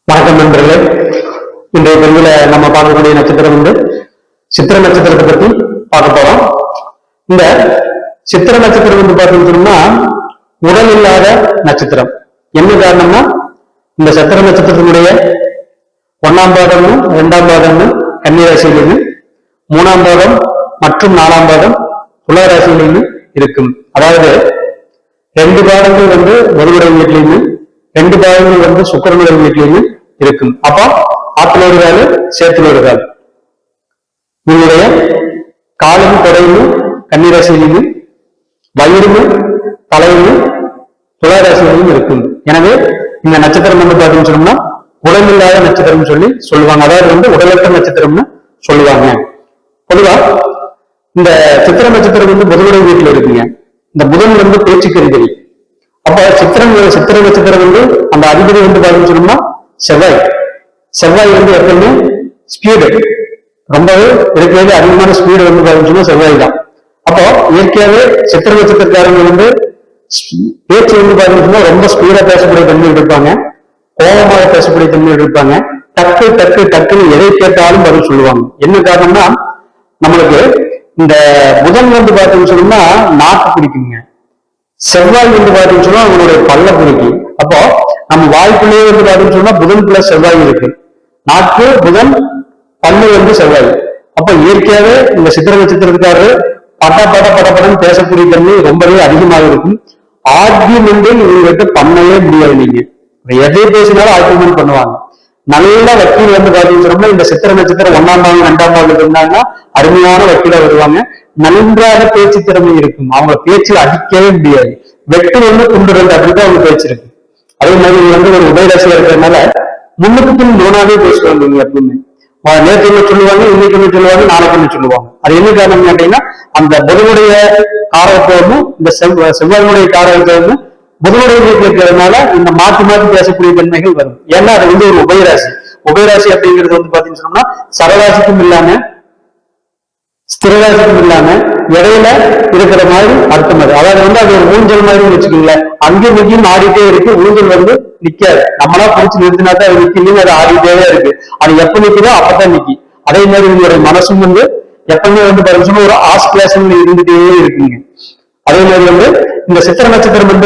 வணக்கம் நண்பர்களே. இன்றைய பதிவில் நம்ம பார்க்கக்கூடிய நட்சத்திரம் சித்திர நட்சத்திரத்தை பத்தி பார்க்க போறோம். இந்த சித்திர நட்சத்திரம் பார்த்தீங்கன்னா உடல் இல்லாத நட்சத்திரம். என்ன காரணம்னா இந்த சித்திர நட்சத்திரத்தினுடைய 1ஆம் பாதமும் 2ஆம் பாதமும் கன்னிராசியிலிருந்து 3ஆம் பாதம் மற்றும் 4ஆம் பாதம் துளாராசியிலிருந்து இருக்கும். அதாவது 2 பாதங்கள் ஒருவருடைய வீட்டிலிருந்து 2 பாதங்கள் சுக்கிரனுடைய வீட்டிலிருந்து இருக்கும். அப்போ ஆத்துல ஒரு காலு சேத்துல ஒரு கால். உங்களுடைய காலும் தொடையும் கன்னிராசியிலும் வயிறும் தலையும் துளாராசியிலும் இருக்கும். எனவே இந்த நட்சத்திரம் பார்த்தீங்கன்னு சொன்னோம்னா உடல் இல்லாத நட்சத்திரம் சொல்லி சொல்லுவாங்க. அதாவது உடலற்ற நட்சத்திரம்னு சொல்லுவாங்க. பொதுவா இந்த சித்திர நட்சத்திரம் புதனுடைய வீட்டுல இருக்குங்க. இந்த புதன் பேச்சுக்கு அதிபதி. அப்ப சித்திர நட்சத்திரம் அந்த அதிபதி பார்த்தீங்கன்னு சொன்னோம்னா செவ்வாய் எப்பவுமே ஸ்பீடு ரொம்பவே இருக்கிறது அதிகமான ஸ்பீடு பார்த்தீங்கன்னா செவ்வாய் தான். அப்போ இயற்கையாவே சித்திர நட்சத்திரக்காரங்க பேச்சு பார்த்தீங்கன்னா ரொம்ப ஸ்பீடா பேசக்கூடிய தன்மையில் இருப்பாங்க, கோபமாக பேசக்கூடிய தன்மையில் இருப்பாங்க. டக்குன்னு எதை கேட்டாலும் பதில் சொல்லுவாங்க. என்ன காரணம்னா நம்மளுக்கு இந்த புதன் பார்த்தீங்கன்னு சொன்னோம்னா நாக்கு பிடிக்குங்க, செவ்வாய் பார்த்தீங்கன்னு சொன்னா அவங்களுடைய பல்ல பிடிக்கும். அப்போ நம்ம வாய்ப்புலயே பார்த்தீங்கன்னு சொன்னா புதன் பிளஸ் செவ்வாய் இருக்கு. நாக்கு புதன், பல்லு செவ்வாய். அப்ப இயற்கையாவே இந்த சித்திர நட்சத்திரத்துக்காரரு படப்படன்னு பேசக்கூடிய தன்மை ரொம்பவே அதிகமாக இருக்கும். ஆர்கியூமெண்ட் இவங்ககிட்ட பண்ணவே முடியாது. நீங்க எதை பேசினாலும் ஆர்கியூமெண்ட் பண்ணுவாங்க. நல்ல வக்கீல் பாத்தீங்கன்னா இந்த சித்திர நட்சத்திரம் 1ஆம் பாகம் 2ஆம் பாகம் இருந்தாங்கன்னா அருமையான வக்கீலா வருவாங்க. நன்றாக பேச்சு திறமை இருக்கும். அவங்க பேச்சில் அடிக்கவே முடியாது. வெட்டு துண்டுறது அப்படிதான் அவங்க பேச்சு இருக்கு. அதே மாதிரி ஒரு உபயராசியா இருக்கிறதுனால முன்னுக்கு பின் மூணாவே பேசுவாங்க. எப்பவுமே நேற்று என்ன சொல்லுவாங்க, இன்னைக்கு என்ன சொல்லுவாங்க, நாளைக்கு என்ன சொல்லுவாங்க. அது என்ன காரணம் அப்படின்னா அந்த புதனுடைய காரகத்துவமும் இந்த செவ்வாயினுடைய காரகத்துவமும் புதனுடைய வீட்டில் இருக்கிறதுனால இந்த மாற்றி பேசக்கூடிய தன்மைகள் வரும். ஏன்னா அது ஒரு உபயராசி. உபயராசி அப்படிங்கிறது பாத்தீங்கன்னு சொன்னோம்னா சரராசிக்கும் இல்லாம ஸ்திரராசிக்கும் இல்லாம இடையில இருக்கிற மாதிரி அர்த்தம். அதாவது அது ஒரு ஊஞ்சல் மாதிரி வச்சுக்கீங்களேன். அங்கேயும் இங்கேயும் ஆடிட்டே இருக்கு. ஊஞ்சல் நிக்காது. நம்மளா பிடிச்சு நிறுத்தினாதான் அது நிக்கலையும் அது ஆடிட்டே இருக்கு. அது எப்ப நிக்குதோ அப்பதான் நிக்கி. அதே மாதிரி உங்களுடைய மனசும் எப்பவுமே பாத்தீங்கன்னா ஒரு ஆஸ்பிரேஷன்ல இருந்துட்டே இருக்குங்க. அதே மாதிரி இந்த சித்திர நட்சத்திரம்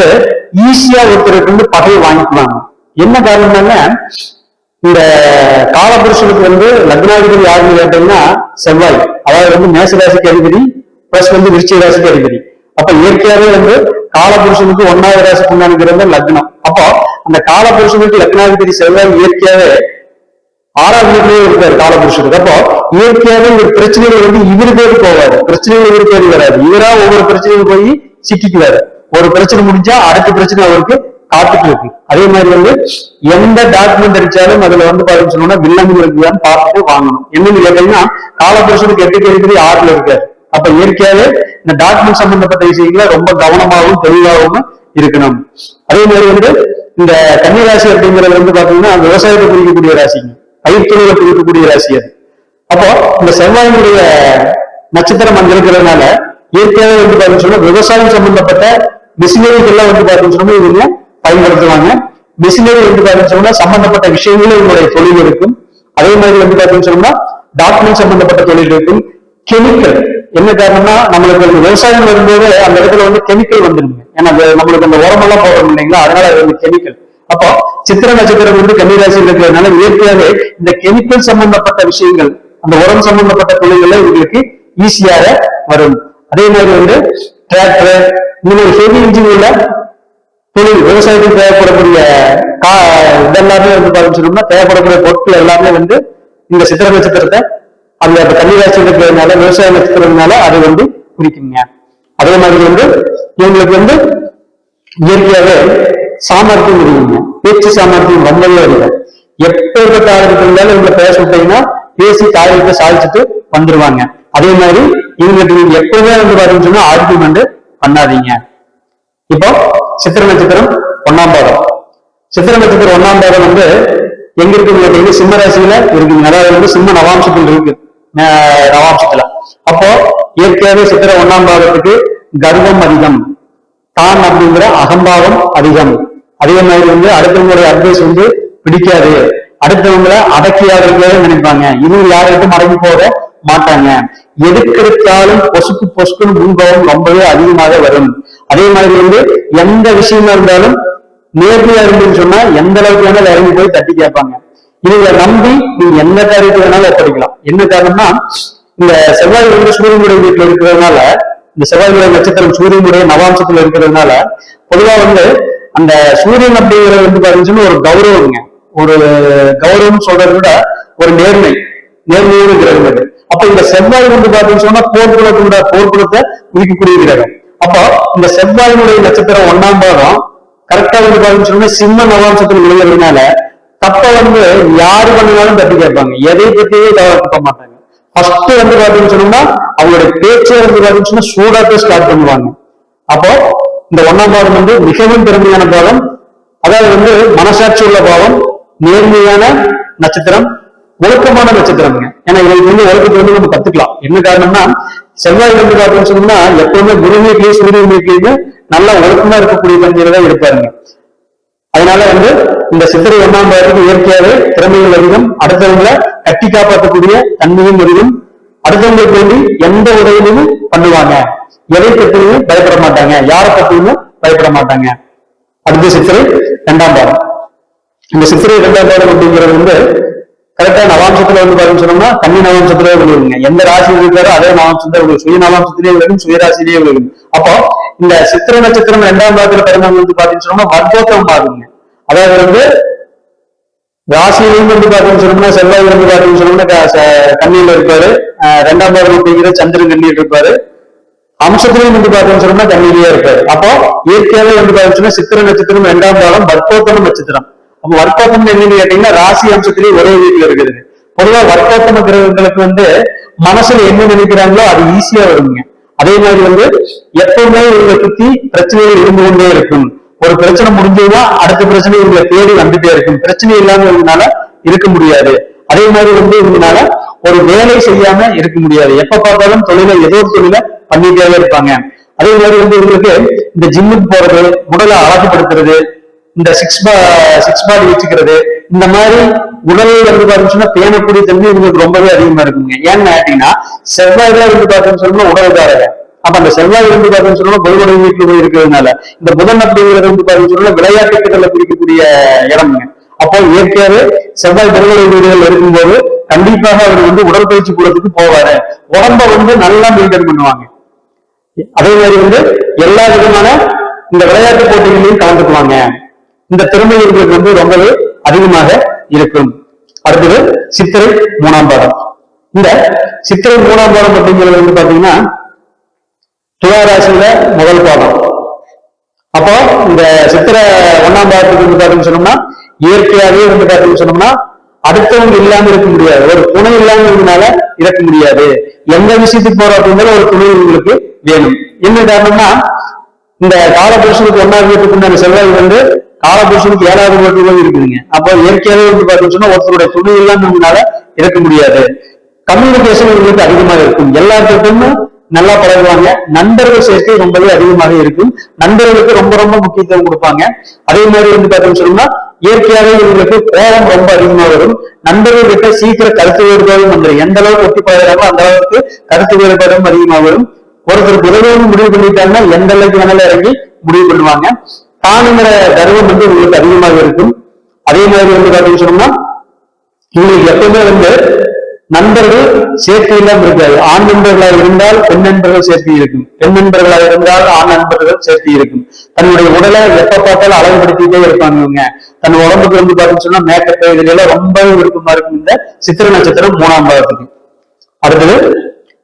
ஈஸியா ஒருத்தருக்கு பகையை வாங்கிக்குவாங்க. என்ன காரணம்னா இந்த காலபுருஷனுக்கு லக்னாதிபதி யாருன்னு கேட்டீங்கன்னா செவ்வாய். அதாவது மேசராசிக்கு அதிபதி பிளஸ் விருச்சிக ராசிக்கு அதிபதி. அப்ப இயற்கையாவே காலபுருஷனுக்கு 1ஆவது ராசிக்கு உண்டானுங்கிறது லக்னம். அப்போ அந்த காலபுருஷனுக்கு லக்னாதிபதி செவ்வாய் இயற்கையாவே 6ஆவது வீட்டிலேயே இருக்காரு காலபுருஷனுக்கு. அப்போ இயற்கையாவே ஒரு பிரச்சனைகள் இவரு பேரு போவாரு, பிரச்சனைகள் இவரு பேரு வராது. இவரா ஒவ்வொரு பிரச்சனையும் போய் சிக்கிக்குவாரு. ஒரு பிரச்சனை முடிஞ்சா அடுத்த பிரச்சனை அவருக்கு காத்துட்டு இருக்கு. அதே மாதிரி எந்த டாக்குமெண்ட் அடிச்சாலும் அதுல பாத்தீங்கன்னு சொன்னா வில்லங்கள் இருக்குதான்னு பார்த்துட்டு வாங்கணும். என்னன்னு கேட்டீங்கன்னா காலபுருஷனுக்கு 8 அதிபதி 6ல இருக்காரு. அப்ப இயற்கையாவே இந்த டாக்குமெண்ட் சம்பந்தப்பட்ட விஷயங்கள ரொம்ப கவனமாகவும் தெளிவாகவும் இருக்கணும். அதே மாதிரி இந்த கன்னிராசி அப்படிங்கிறது பாத்தீங்கன்னா விவசாயத்தை குறிக்கக்கூடிய ராசிங்க, பயிர்த்தொழிலை குறிக்கக்கூடிய ராசி அது. அப்போ இந்த செவ்வாயினுடைய நட்சத்திரம் அங்க இருக்கிறதுனால இயற்கையாவே பாத்தீங்கன்னு சொன்னா விவசாயம் சம்பந்தப்பட்ட மிஷினரிகள்லாம் பாத்தீங்கன்னு சொன்னா இவங்க பயன்படுத்துவாங்க. மிஷினரி பாத்தீங்கன்னு சொன்னா சம்பந்தப்பட்ட விஷயங்களும் இவங்களுடைய தொழில் இருக்கும். அதே மாதிரி பாத்தீங்கன்னு சொன்னா டாக்குமெண்ட் சம்பந்தப்பட்ட தொழில் இருக்கும். கெமிக்கல் என்ன காரணம்னா நம்மளுக்கு விவசாயம் வரும்போது அந்த இடத்துல கெமிக்கல் வந்துருங்க. ஏன்னா நம்மளுக்கு அந்த உரமெல்லாம் போடுறோம் இல்லைங்களா, அதனால அது கெமிக்கல். அப்போ சித்திர நட்சத்திரம் கன்னிராசியில் இருக்கிறதுனால இயற்கையாவே இந்த கெமிக்கல் சம்பந்தப்பட்ட விஷயங்கள், அந்த உரம் சம்பந்தப்பட்ட தொழில்கள் இவங்களுக்கு ஈஸியாக வரும். அதே மாதிரி டிராக்டர் இந்த மாதிரி ஹெவி இன்ஜின்ல தொழில் விவசாயத்துக்கு தேவைப்படக்கூடிய இதெல்லாமே பாதிச்சோம்னா தேவைப்படக்கூடிய பொருட்கள் எல்லாமே இந்த சித்திர நட்சத்திரத்தை அந்த கன்னிராசி இருக்கிறதுனால விவசாய நட்சத்திரத்தினால அது குறிக்குங்க. அதே மாதிரி இவங்களுக்கு இயற்கையாவே சாமர்த்தியம் முடியுங்க. பேச்சு சாமர்த்தியம் ரொம்பவே இல்லை. எப்பேற்பட்ட ஆளுக்கு இருந்தாலும் இவங்க பேச விட்டீங்கன்னா பேசி காரியத்தை சாதிச்சுட்டு வந்துருவாங்க. அதே மாதிரி இவங்களுக்கு நீங்க எப்பவுமே பாத்தீங்கன்னா ஆர்கியூமெண்ட் பண்ணாதீங்க. இப்போ சித்திர நட்சத்திரம் 1ஆம் பாகம். சித்திர நட்சத்திரம் 1ஆம் பாகம் எங்க இருக்குன்னு சிம்ம ராசியில இருக்குங்க. அதாவது சிம்ம நவாம்சத்தில் இருக்கு, நவாம்சத்துல. அப்போ இயற்கையாவே சித்திர 1ஆம் பாகத்துக்கு கர்வம் அதிகம், தான் அப்படிங்கிற அகம்பாவம் அதிகம். அதே மாதிரி அடுத்தவங்களுடைய அட்வைஸ் பிடிக்காது. அடுத்தவங்களை அடக்கியாக நினைப்பாங்க. இவங்க யாருக்கிட்டும் அடங்கி போக மாட்டாங்க. எதுக்கெடுத்தாலும் பொசுக்கு பொசுக்குன்னு முன்பவம் ரொம்பவே அதிகமாக வரும். அதே மாதிரி வந்து எந்த விஷயமா இருந்தாலும் நேர்மையா இருந்துன்னு சொன்னா எந்த அளவுக்கு வேணாலும் இறங்கி போய் தட்டி கேட்பாங்க. இவங்களை நம்பி நீங்க எந்த காரியத்தை வேணாலும் ஒப்படைக்கலாம். என்ன காரணம்னா இந்த செவ்வாய் வந்து சூரியனுடைய வீட்டுல இருக்கிறதுனால, இந்த செவ்வாயுடைய நட்சத்திரம் சூரியனுடைய நவாம்சத்துல இருக்கிறதுனால பொதுவா வந்து அந்த சூரியன் அப்படிங்கிறது வந்து பாத்தீங்கன்னா ஒரு கௌரவங்க. ஒரு கௌரவம் சொல்றதை விட ஒரு நேர்மையோடு கிரகம். அப்ப இந்த செவ்வாய் வந்து பாத்தீங்கன்னு சொன்னா போர்க்குணத்தை குறிக்கக்கூடிய கிரகம். அப்போ இந்த செவ்வாயினுடைய நட்சத்திரம் 1ஆம் பாகம் கரெக்டா வந்து பாத்தீங்கன்னு சொன்னா சிம்ம நவாம்சத்தில் விழுகிறதுனால தப்ப வந்து யாரு பண்ணினாலும் தட்டி கேட்பாங்க. எதை பத்தியே கவலைப்பட மாட்டாங்க. ஃபர்ஸ்ட் வந்து பாத்தீங்கன்னு சொன்னோம்னா அவங்களுடைய பேச்சை வந்து பாத்தீங்கன்னு சொன்னா சூடாக்க ஸ்டார்ட் பண்ணுவாங்க. அப்போ இந்த 1ஆம் பாகம் வந்து மிகவும் பெருமையான பாகம். அதாவது வந்து மனசாட்சி உள்ள பாவம், நேர்மையான நட்சத்திரம், ஒழுக்கமான நட்சத்திரம்ங்க. ஏன்னா இதுக்கு வந்து ஒழுக்கத்தை வந்து நம்ம கத்துக்கலாம். என்ன காரணம்னா செவ்வாய் வந்து பார்த்தோம்னு சொன்னோம்னா எப்பவுமே குரு வீட்லயும் சூரிய வீட்லயுமே நல்லா ஒழுக்கமா இருக்கக்கூடிய தன்மையில தான் இருப்பாருங்க. அதனால வந்து இந்த சித்திரை 1ஆம் பாகத்துக்கு இயற்கையாவே திறமைகள் அதிகம், அடுத்தவங்களை கட்டி காப்பாற்றக்கூடிய தன்மையும் அதிகம், அடுத்தவங்களுக்கு வேண்டி எந்த உதவியும் பண்ணுவாங்க, எதை பற்றியும் பயப்பட மாட்டாங்க, யாரை பற்றியும் பயப்பட மாட்டாங்க. அடுத்த சித்திரை 2ஆம் பாகம். இந்த சித்திரை 2ஆம் பாகம் அப்படிங்கிறது வந்து கரெக்டா நவாம்சத்துல வந்து பாருன்னு சொன்னோம்னா கன்னி நவாம்சத்திலே விழுகுங்க. எந்த ராசியில் இருக்காரோ அதே நவாம்சத்துல விழுகும். சுய நவாம்சத்திலேயே விழுகும், சுயராசிலேயே விழுகும். அப்போ இந்த சித்திரை நட்சத்திரம் 2ஆம் பாகத்துல பிறந்தவங்க வந்து பாத்தீங்கன்னு சொன்னோம்னா வர்க்கோத்தம் ஆகுங்க. அதாவது வந்து ராசியிலையும் வந்து பாத்தீங்கன்னு சொன்னோம்னா செவ்வாய் வந்து பாத்தீங்கன்னு சொன்னோம்னா கண்ணியில இருப்பாரு. 2ஆம் பாகம் அப்படிங்கிற சந்திரன் கண்ணியில் இருப்பாரு. அம்சத்திலையும் வந்து பாத்தீங்கன்னு சொன்னோம்னா கண்ணிலேயே இருப்பாரு. அப்போ இயற்கையாவே வந்து பாத்தீங்கன்னா சித்திரை நட்சத்திரம் 2ஆம் பாகம் வர்க்கோத்தம நட்சத்திரம். அப்ப வர்க்கோத்தம் என்னன்னு கேட்டீங்கன்னா ராசி அம்சத்திலேயே ஒரே வீட்டுல இருக்குது. பொதுவா வர்க்கோத்தம கிரகங்களுக்கு வந்து மனசுல என்ன நினைக்கிறாங்களோ அது ஈஸியா வருங்க. அதே மாதிரி வந்து எப்பவுமே இவங்களை சுத்தி பிரச்சனைகள் இருந்து கொண்டே இருக்கும். ஒரு பிரச்சனை முடிஞ்சதுன்னா அடுத்த பிரச்சனை இவங்களை தேடி வந்துட்டே இருக்கும். பிரச்சனை இல்லாம இவங்கனால இருக்க முடியாது. அதே மாதிரி வந்து இவங்கனால ஒரு வேலை செய்யாம இருக்க முடியாது. எப்ப பார்த்தாலும் தொழிலை ஏதோ ஒரு தொழிலை பண்ணிட்டே இருப்பாங்க. அதே மாதிரி வந்து இவங்களுக்கு இந்த ஜிம்முக்கு போறது, உடலை அழகுபடுத்துறது, இந்த சிக்ஸ் பாடி வச்சுக்கிறது, இந்த மாதிரி உடலை வந்து பாத்தீங்கன்னா பேணக்கூடிய தன்மை இவங்களுக்கு ரொம்பவே அதிகமா இருக்குங்க. ஏன்னு கேட்டீங்கன்னா செவ்வாய் வந்து பாத்தீங்கன்னு சொன்னா உடலுக்காரங்க. அப்ப அந்த செவ்வாய் வந்து பாத்தீங்கன்னு சொன்னா புதனுடைய வீட்டுல போய் இருக்கிறதுனால இந்த புதன் அப்படிங்கிறது வந்து பாத்தீங்கன்னு சொன்னா விளையாட்டுகளை பிடிக்கக்கூடிய இடம்ங்க. அப்போ இயற்கையாவே செவ்வாய் புதனுடைய வீடுகள் இருக்கும்போது கண்டிப்பாக அவர் வந்து உடற்பயிற்சி கூடத்துக்கு போவாரு. உடம்ப வந்து நல்லா மெயின்டைன் பண்ணுவாங்க. அதே மாதிரி வந்து எல்லா விதமான இந்த விளையாட்டு போட்டிகளையும் கலந்துக்குவாங்க. இந்த திறமை இவர்களுக்கு வந்து ரொம்பவே அதிகமாக இருக்கும். அடுத்தது சித்திரை 3ஆம் பாகம். இந்த சித்திரை 3ஆம் பாகம் அப்படிங்கிறது வந்து பாத்தீங்கன்னா துளாராசியில முதல் பாகம். அப்போ இந்த சித்திரை 1ஆம் பாகத்துக்கு வந்து பாத்தீங்கன்னு சொன்னோம்னா இயற்கையாவே வந்து பாத்தீங்கன்னு சொன்னோம்னா அடுத்தவங்க இல்லாம இருக்க முடியாது. ஒரு துணை இல்லாம இருந்தனால இருக்க முடியாது. எந்த விஷயத்துக்கு போறோம் அப்படின்னாலும் ஒரு துணை உங்களுக்கு வேணும். என்ன காரணம்னா இந்த காலபுருஷனுக்கு 1ஆம் வீட்டுக்கு செவ்வாய் வந்து காலபுருஷனுக்கு 7ஆவது வீட்டுல இருக்குதுங்க. அப்போ இயற்கையாவே வந்து பாத்தீங்கன்னு சொன்னா ஒருத்தருடைய துணை இல்லாம இருந்தனால இருக்க முடியாது. கம்யூனிகேஷன் உங்களுக்கு அதிகமாக இருக்கும். எல்லாத்துக்குமே நல்லா பழகுவாங்க. நண்பர்கள் சேர்க்கை ரொம்பவே அதிகமாக இருக்கும். நண்பர்களுக்கு ரொம்ப ரொம்ப முக்கியத்துவம் கொடுப்பாங்க. அதே மாதிரி வந்து பாத்தீங்கன்னு சொன்னா இயற்கையாவே இவங்களுக்கு கோபம் ரொம்ப அதிகமா வரும். நண்பர்கள் கிட்ட சீக்கிரம் கருத்து வேறுபாடும் வந்துடும். எந்த அளவுக்கு ஒட்டி பழகிறாங்களோ அந்த அளவுக்கு கருத்து வேறுபாடும் அதிகமாக வரும். ஒருத்தருக்கு உதவியும் முடிவு பண்ணிட்டாங்கன்னா எந்த அளவுக்கு வேணாலும் இறங்கி முடிவு பண்ணுவாங்க. தானுங்கிற கர்வம் வந்து உங்களுக்கு அதிகமாக இருக்கும். அதே மாதிரி வந்து பாத்தீங்கன்னு சொன்னோம்னா இவங்களுக்கு எப்பவுமே வந்து நண்பர்கள் சேர்க்கை இல்லாம இருக்காது. ஆண் நண்பர்களாக இருந்தால் பெண் நண்பர்கள் சேர்க்கை இருக்கும். பெண் நண்பர்களாக இருந்தால் ஆண் நண்பர்கள் சேர்க்கை இருக்கும். தன்னுடைய உடலை எப்ப பார்த்தாலும் அழகுபடுத்திட்டே இருப்பாங்க இவங்க. தன் உடம்புக்கு வந்து பாத்தீங்கன்னு சொன்னா மேக்கப் இதுல எல்லாம் ரொம்பவே விருப்பமா இருக்கும் இந்த சித்திரை நட்சத்திரம் 3ஆம் பாகத்துக்கு. அடுத்தது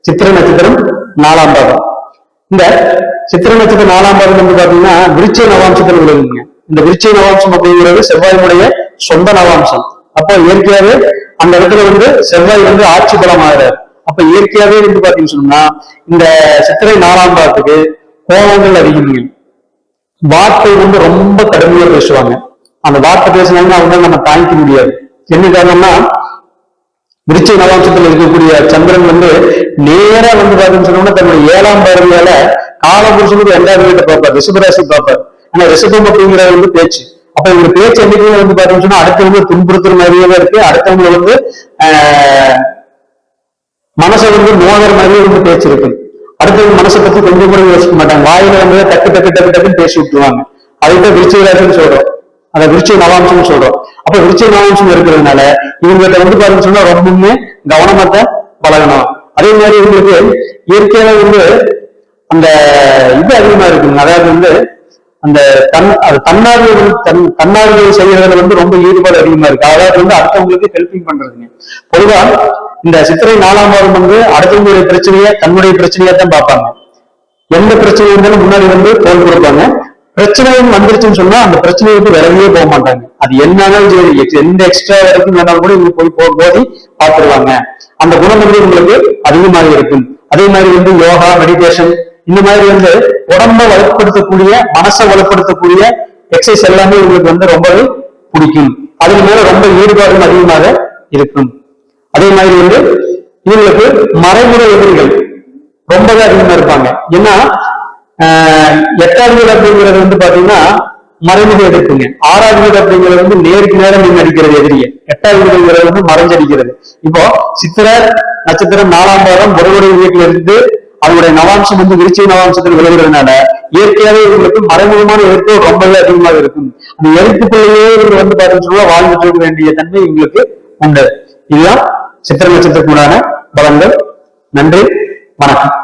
சித்திரை நட்சத்திரம் 4ஆம் பாகம். இந்த சித்திரை நட்சத்திரம் 4ஆம் பாகம் வந்து பாத்தீங்கன்னா விருச்சிக நவாம்சத்தில் விழுகுங்க. இந்த விருச்சிக நவாம்சம் அப்படிங்கிறது செவ்வாயினுடைய சொந்த நவாம்சம். அப்போ இயற்கையாவே அந்த இடத்துல வந்து செவ்வாய் வந்து ஆட்சி பலம் ஆகிறார். அப்ப இயற்கையாவே வந்து பாத்தீங்கன்னு சொன்னா இந்த சித்திரை 4ஆம் பாகத்துக்கு கோபங்கள் அதிகங்க. வார்த்தை வந்து ரொம்ப கடுமையா பேசுவாங்க. அந்த வார்த்தை பேசினாங்கன்னா அவங்க நம்ம தாங்கிக்க முடியாது. என்ன காரணம்னா விருச்சிக நவாம்சத்தில் இருக்கக்கூடிய சந்திரன் வந்து நேரா வந்து பாத்தீங்கன்னு சொன்னோம்னா தன்னுடைய 7ஆம் பார்வையால காலபுருஷனுக்கு 2ஆவது வீட்டை பார்ப்பார், ரிஷபராசி பார்ப்பார். ஆனா ரிஷபம் அப்படிங்கிறது வந்து பேச்சு. அப்ப இவங்க பேச்சு எண்ணிக்கையும் வந்து பாத்தீங்கன்னு சொன்னா அடுத்தவங்க துன்புறுத்துற மாதிரியே தான் இருக்கு, அடுத்தவங்க வந்து மனசை வந்து நோகிற மாதிரியே வந்து பேச்சு இருக்கு. அடுத்தவங்க மனசை பத்தி கொஞ்சம் கூட யோசிக்க மாட்டாங்க, வாயில வந்து டக்கு டக்கு டக்கு டக்குன்னு பேசி விட்டுருவாங்க. அதுதான் விருச்சிக ராசின்னு சொல்றோம், அந்த விருச்சிக நவாம்சம்னு சொல்றோம். அப்ப விருச்சிக நவாம்சம் இருக்கிறதுனால இவங்ககிட்ட வந்து பாத்தீங்கன்னு சொன்னா ரொம்பவுமே கவனமாத்த பழகணும். அதே மாதிரி இவங்களுக்கு இயற்கையில வந்து அந்த இது அதிகமா இருக்குங்க, அதாவது வந்து அந்த தன்னார்வ செய்யறதுல வந்து ரொம்ப ஈடுபாடு அதிகமா இருக்கு. அதாவது வந்து அடுத்தவங்களுக்கு ஹெல்பிங் பண்றதுங்க. பொதுவா இந்த சித்திரை 4ஆம் பாதம் வந்து அடுத்தவங்களுடைய பிரச்சனைய தன்னுடைய பிரச்சனையா தான் பார்ப்பாங்க. எந்த பிரச்சனை இருந்தாலும் முன்னாடி வந்து தோல் கொடுப்பாங்க. பிரச்சனையும் வந்துருச்சுன்னு சொன்னா அந்த பிரச்சனையை விட்டு விலகியே போக மாட்டாங்க. அது என்னன்னாலும் சரி, எந்த எக்ஸ்ட்ரா வரைக்கும் வேணாலும் கூட இவங்க போய் போதி பார்த்துருவாங்க. அந்த குணம் வந்து உங்களுக்கு அதிகமாக இருக்கும். அதே மாதிரி வந்து யோகா, மெடிடேஷன் இந்த மாதிரி வந்து உடம்ப வலுப்படுத்தக்கூடிய, மனசை வலுப்படுத்தக்கூடிய எக்ஸசைஸ் எல்லாமே உங்களுக்கு வந்து ரொம்பவே பிடிக்கும். அதுக்கு மேல ரொம்ப ஈடுபாடும் அதிகமாக இருக்கும். அதே மாதிரி வந்து இவங்களுக்கு மறைமுக எதிரிகள் ரொம்பவே அதிகமா இருப்பாங்க. ஏன்னா 8ஆம் வீடு அப்படிங்கிறது வந்து பாத்தீங்கன்னா மறைமுக எதிர்ப்புங்க. 6ஆம் வீடு அப்படிங்கிறது வந்து நேருக்கு நேரம் நீங்க அடிக்கிறது எதிரிய. 8ஆம் வீடுங்கிறது வந்து மறைஞ்சடிக்கிறது. இப்போ சித்திரை நட்சத்திரம் 4ஆம் பாதம் ஒருவருடைய வீட்டுல இருந்து அவருடைய நவாம்சம் வந்து விருச்சிக நவாம்சத்தில் விளைகிறதுனால இயற்கையாவே இவங்களுக்கு மறைமுகமான எதிர்ப்பு ரொம்பவே அதிகமாக இருக்கும். அந்த எதிர்ப்புக்குள்ளேயே இவங்க வந்து பாத்தீங்கன்னா வாழ்ந்துட்டு இருக்க வேண்டிய தன்மை இவங்களுக்கு உண்டு. இதுதான் சித்திரை நட்சத்திரத்துக்குண்டான பலன்கள். நன்றி, வணக்கம்.